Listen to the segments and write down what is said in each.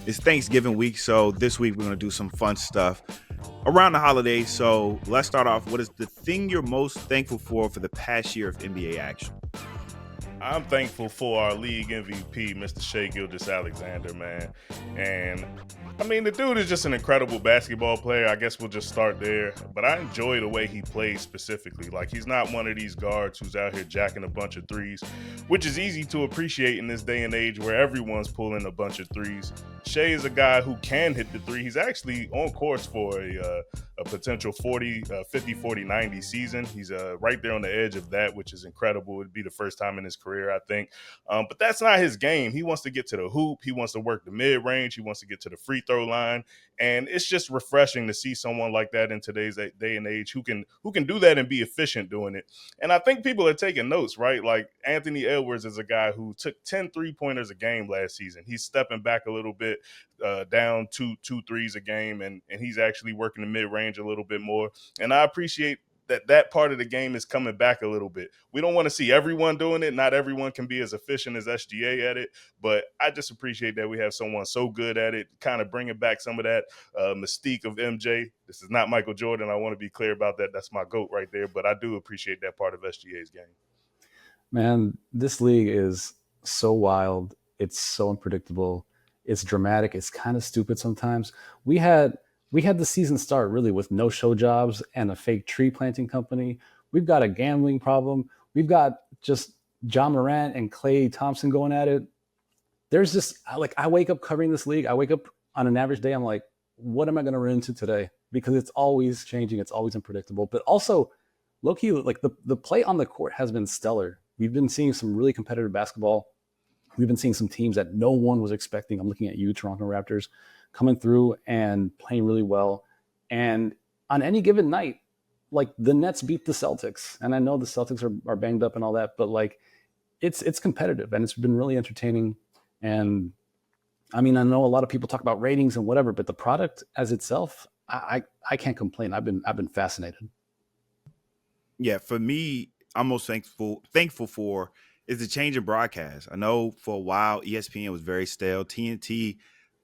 It's Thanksgiving week, so this week we're going to do some fun stuff around the holidays. So let's start off. What is the thing you're most thankful for the past year of NBA action? I'm thankful for our league MVP, Mr. Shea Gilgeous-Alexander, man. And I mean, the dude is just an incredible basketball player. I guess we'll just start there. But I enjoy the way he plays specifically. Like, he's not one of these guards who's out here jacking a bunch of threes, which is easy to appreciate in this day and age where everyone's pulling a bunch of threes. Shea is a guy who can hit the three. He's actually on course for a potential 50, 40, 90 season. He's right there on the edge of that, which is incredible. It'd be the first time in his career, I think. But that's not his game. He wants to get to the hoop. He wants to work the mid range. He wants to get to the free throw line. And it's just refreshing to see someone like that in today's day and age who can do that and be efficient doing it. And I think people are taking notes, right? Like Anthony Edwards is a guy who took 10 3-pointers a game last season. He's stepping back a little bit, down two threes a game, and he's actually working the mid range a little bit more. And I appreciate that part of the game is coming back a little bit. We don't want to see everyone doing it. Not everyone can be as efficient as SGA at it, but I just appreciate that we have someone so good at it, kind of bringing back some of that mystique of MJ. This is not Michael Jordan. I want to be clear about that. That's my GOAT right there, but I do appreciate that part of SGA's game. Man, this league is so wild. It's so unpredictable. It's dramatic. It's kind of stupid sometimes. We had the season start really with no show jobs and a fake tree planting company. We've got a gambling problem. We've got just John Morant and Klay Thompson going at it. There's just I wake up covering this league. I wake up on an average day. I'm like, what am I going to run into today? Because it's always changing. It's always unpredictable. But also, low key, like the play on the court has been stellar. We've been seeing some really competitive basketball. We've been seeing some teams that no one was expecting. I'm looking at you, Toronto Raptors, coming through and playing really well. And on any given night, like the Nets beat the Celtics. And I know the Celtics are banged up and all that, but like it's competitive and it's been really entertaining. And I mean, I know a lot of people talk about ratings and whatever, but the product as itself, I can't complain. I've been fascinated. Yeah, for me, I'm most thankful for is the change in broadcast. I know for a while ESPN was very stale. TNT,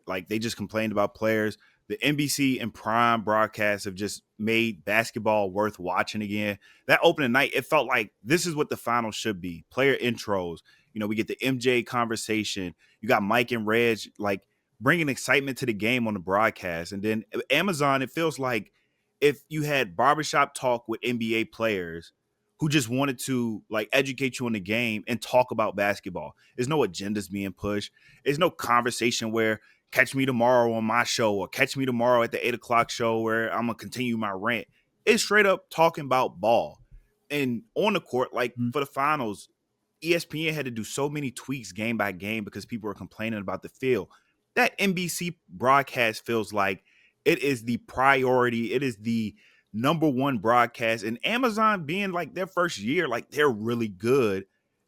like they just complained about players. The NBC and Prime broadcasts have just made basketball worth watching again. That opening night, it felt like this is what the finals should be. Player intros. We get the MJ conversation. You got Mike and Reg like bringing excitement to the game on the broadcast. And then Amazon, it feels like if you had barbershop talk with NBA players who just wanted to like educate you on the game and talk about basketball. There's no agendas being pushed. There's no conversation where catch me tomorrow on my show or catch me tomorrow at the 8 o'clock show where I'm gonna continue my rant. It's straight up talking about ball. And on the court, like Mhm. for the finals, ESPN had to do so many tweaks game by game because people were complaining about the field. That NBC broadcast feels like it is the priority. It is the number one broadcast. And Amazon being like their first year, like they're really good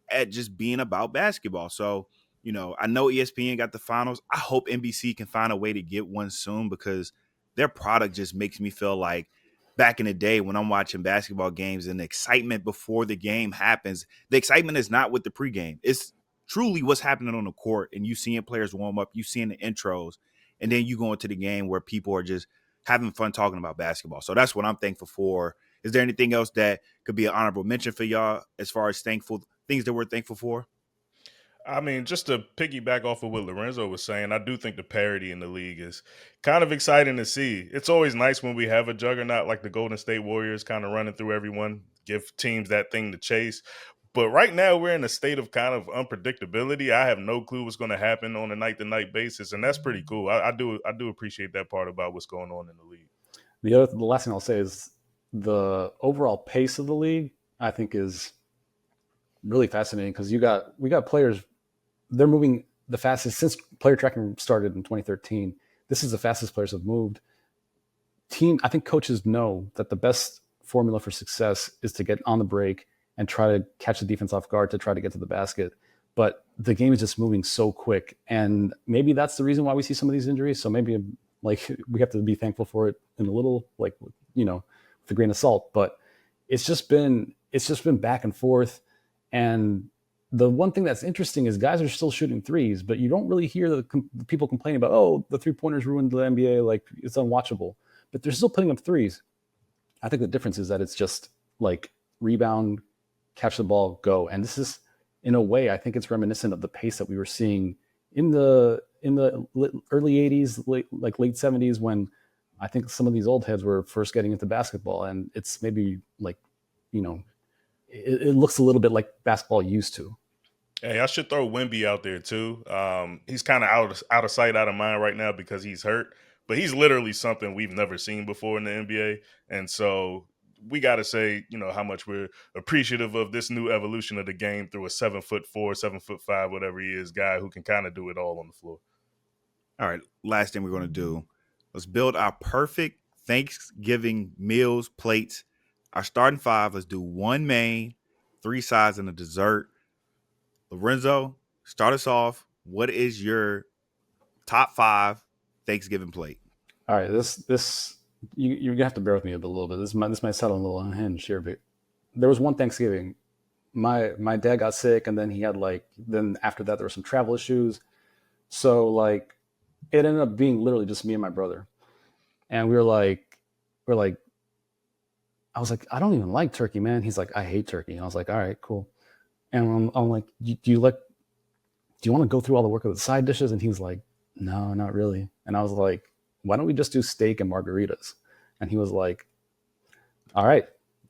at just being about basketball. So, I know ESPN got the finals. I hope NBC can find a way to get one soon because their product just makes me feel like back in the day when I'm watching basketball games and the excitement before the game happens, the excitement is not with the pregame. It's truly what's happening on the court and you seeing players warm up, you seeing the intros, and then you go into the game where people are just having fun talking about basketball. So that's what I'm thankful for. Is there anything else that could be an honorable mention for y'all as far as thankful things that we're thankful for? I mean, just to piggyback off of what Lorenzo was saying, I do think the parity in the league is kind of exciting to see. It's always nice when we have a juggernaut like the Golden State Warriors kind of running through everyone, give teams that thing to chase. But right now, we're in a state of kind of unpredictability. I have no clue what's going to happen on a night to night basis, and that's pretty cool. I do appreciate that part about what's going on in the league. The last thing I'll say is the overall pace of the league, I think, is really fascinating because we got players, they're moving the fastest since player tracking started in 2013. This is the fastest players have moved. I think coaches know that the best formula for success is to get on the break and try to catch the defense off guard to try to get to the basket. But the game is just moving so quick, and maybe that's the reason why we see some of these injuries. So maybe like we have to be thankful for it in a little with a grain of salt. But it's just been back and forth, and the one thing that's interesting is guys are still shooting threes, but you don't really hear the people complaining about, oh, the 3-pointers ruined the NBA, like it's unwatchable. But they're still putting up threes. I think the difference is that it's just like rebound, catch the ball, go. And this is, in a way, I think it's reminiscent of the pace that we were seeing in the early 80s, late 70s, when I think some of these old heads were first getting into basketball. And it's maybe like, it looks a little bit like basketball used to. Hey, I should throw Wemby out there too. He's kind of out of sight, out of mind right now because he's hurt, but he's literally something we've never seen before in the NBA. And so we got to say, how much we're appreciative of this new evolution of the game through a 7'4", 7'5", whatever he is, guy who can kind of do it all on the floor. All right, last thing we're going to do. Let's build our perfect Thanksgiving meals plates. Our starting five, let's do one main, 3 sides, and a dessert. Lorenzo, start us off. What is your top 5 Thanksgiving plate? All right, this you're gonna have to bear with me a little bit. This might sound a little unhinged here, but there was one Thanksgiving. My dad got sick, and then he had then after that there were some travel issues. So it ended up being literally just me and my brother, and we were like, I was like, I don't even like turkey, man. He's like, I hate turkey. And I was like, all right, cool. And I'm like, do you want to go through all the work of the side dishes? And he was like, no, not really. And I was like, why don't we just do steak and margaritas? And he was like, all right,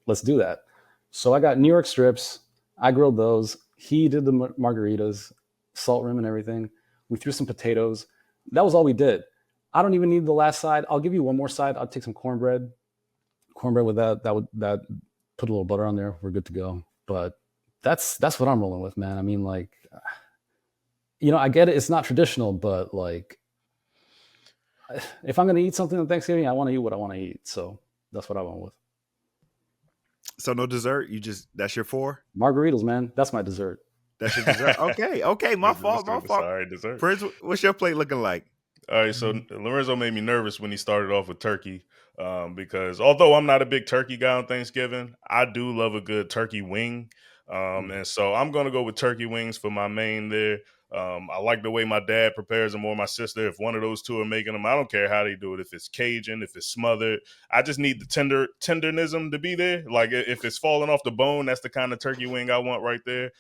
let's do that. So I got New York strips. I grilled those. He did the margaritas, salt rim and everything. We threw some potatoes. That was all we did. I don't even need the last side. I'll give you one more side. I'll take some cornbread with that put a little butter on there. We're good to go. But that's what I'm rolling with, man. I mean, I get it. It's not traditional, but if I'm going to eat something on Thanksgiving, I want to eat what I want to eat. So that's what I went with. So no dessert? That's your 4? Margaritas, man. That's my dessert. That's your dessert? Okay. My fault. Sorry, dessert. Prince, what's your plate looking like? All right, so Lorenzo made me nervous when he started off with turkey because although I'm not a big turkey guy on Thanksgiving, I do love a good turkey wing. And so I'm going to go with turkey wings for my main there. I like the way my dad prepares them or my sister. If one of those two are making them, I don't care how they do it. If it's Cajun, if it's smothered, I just need the tendernism to be there. Like if it's falling off the bone, that's the kind of turkey wing I want right there.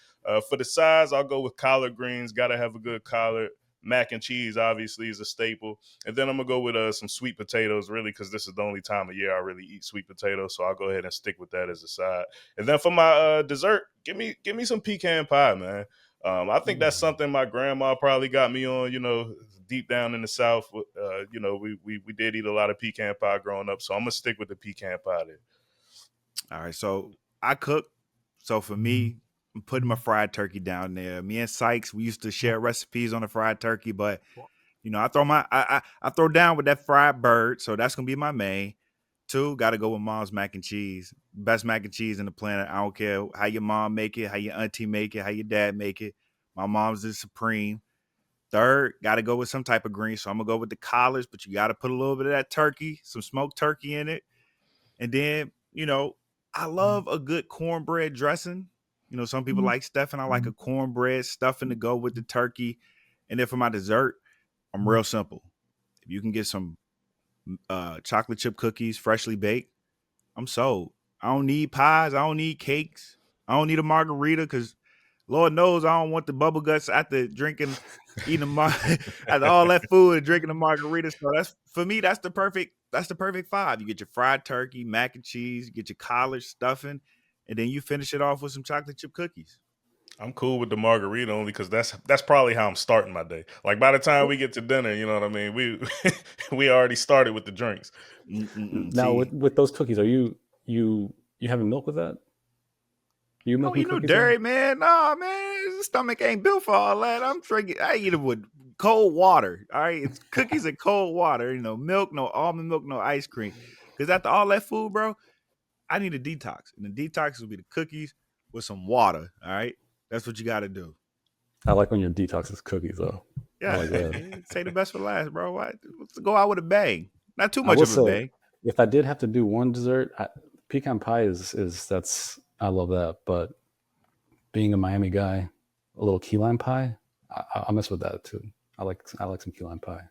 For the size, I'll go with collard greens. Got to have a good collard. Mac and cheese obviously is a staple. And then I'm going to go with some sweet potatoes, really, because this is the only time of year I really eat sweet potatoes. So I'll go ahead and stick with that as a side. And then for my dessert, give me some pecan pie, man. I think that's something my grandma probably got me on, deep down in the South. We did eat a lot of pecan pie growing up. So I'm going to stick with the pecan pie there. All right. So I cook. So for me, I'm putting my fried turkey down there. Me and Sykes, we used to share recipes on the fried turkey, but I throw down with that fried bird, so that's gonna be my main. 2, got to go with mom's mac and cheese. Best mac and cheese in the planet. I don't care how your mom make it, how your auntie make it, how your dad make it. My mom's is supreme. 3rd, got to go with some type of green, so I'm gonna go with the collards, but you got to put a little bit of that turkey, some smoked turkey in it, and then I love a good cornbread dressing. Some people like stuffing. I like a cornbread stuffing to go with the turkey. And then for my dessert, I'm real simple. If you can get some chocolate chip cookies, freshly baked, I'm sold. I don't need pies. I don't need cakes. I don't need a margarita because Lord knows I don't want the bubble guts after eating after all that food and drinking a margarita. So for me, that's the perfect 5. You get your fried turkey, mac and cheese, you get your collard stuffing, and then you finish it off with some chocolate chip cookies. I'm cool with the margarita only because that's probably how I'm starting my day. Like by the time we get to dinner, you know what I mean? We already started with the drinks. Now with those cookies, are you having milk with that? You dairy, man. Nah, man, the stomach ain't built for all that. I eat it with cold water. All right, it's cookies and cold water. Milk, no almond milk, no ice cream. Because after all that food, bro, I need a detox, and the detox will be the cookies with some water. All right, that's what you got to do. I like when your detox is cookies, though. Yeah, like say the best for last, bro. Let's go out with a bang. Not too much of a bang. If I did have to do one dessert, pecan pie is I love that. But being a Miami guy, a little key lime pie. I mess with that too. I like some key lime pie.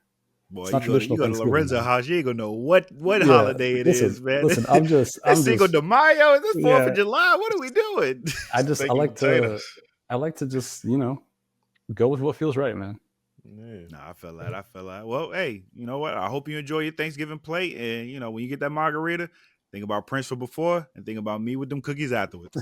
Boy, It's not you traditional go to Thanksgiving, Lorenzo man. house, you ain't gonna know what Yeah, holiday it is, man. listen. It's I'm Cinco just, de Mayo. Is this Fourth of yeah. July? What are we doing? I Steak and like to, potatoes. just go with what feels right, man. Yeah. Nah, I feel that. I feel that. Well, hey, you know what? I hope you enjoy your Thanksgiving plate, and when you get that margarita, think about Prince for before, and think about me with them cookies afterwards.